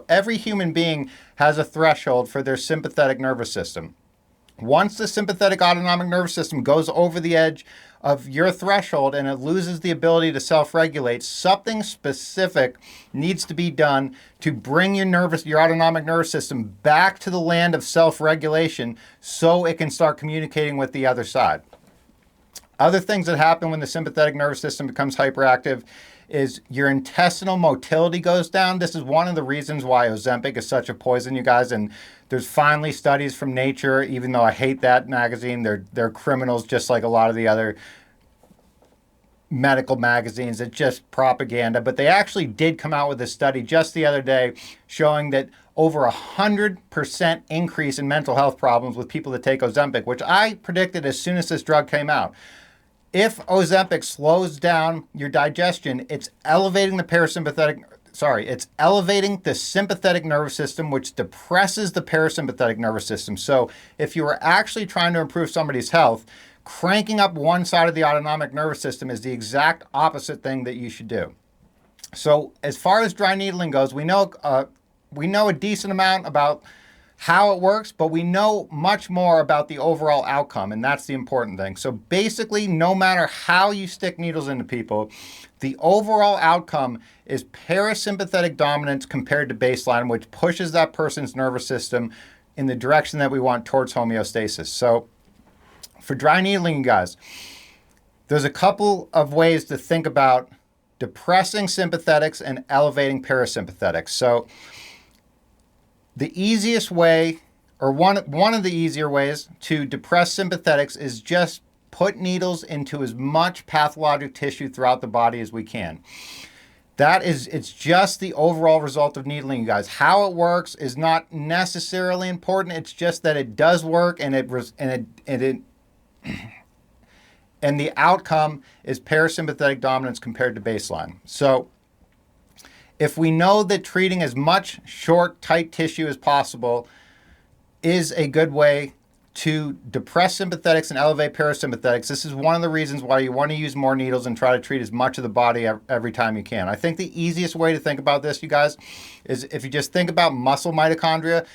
Every human being has a threshold for their sympathetic nervous system. Once the sympathetic autonomic nervous system goes over the edge of your threshold and it loses the ability to self-regulate, something specific needs to be done to bring your autonomic nervous system back to the land of self-regulation so it can start communicating with the other side. Other things that happen when the sympathetic nervous system becomes hyperactive is your intestinal motility goes down. This is one of the reasons why Ozempic is such a poison, you guys. And there's finally studies from Nature, even though I hate that magazine. They're criminals just like a lot of the other medical magazines. It's just propaganda. But they actually did come out with a study just the other day showing that over 100% increase in mental health problems with people that take Ozempic, which I predicted as soon as this drug came out. If Ozempic slows down your digestion, it's elevating it's elevating the sympathetic nervous system, which depresses the parasympathetic nervous system. So if you are actually trying to improve somebody's health, cranking up one side of the autonomic nervous system is the exact opposite thing that you should do. So as far as dry needling goes, we know a decent amount about how it works, but we know much more about the overall outcome, and that's the important thing. So basically, no matter how you stick needles into people, the overall outcome is parasympathetic dominance compared to baseline, which pushes that person's nervous system in the direction that we want towards homeostasis. So for dry needling, you guys, there's a couple of ways to think about depressing sympathetics and elevating parasympathetics. So the easiest way, or one of the easier ways to depress sympathetics is just put needles into as much pathologic tissue throughout the body as we can. It's just the overall result of needling, you guys. How it works is not necessarily important. It's just that it does work, and the outcome is parasympathetic dominance compared to baseline. So if we know that treating as much short, tight tissue as possible is a good way to depress sympathetics and elevate parasympathetics, this is one of the reasons why you want to use more needles and try to treat as much of the body every time you can. I think the easiest way to think about this, you guys, is if you just think about muscle mitochondria.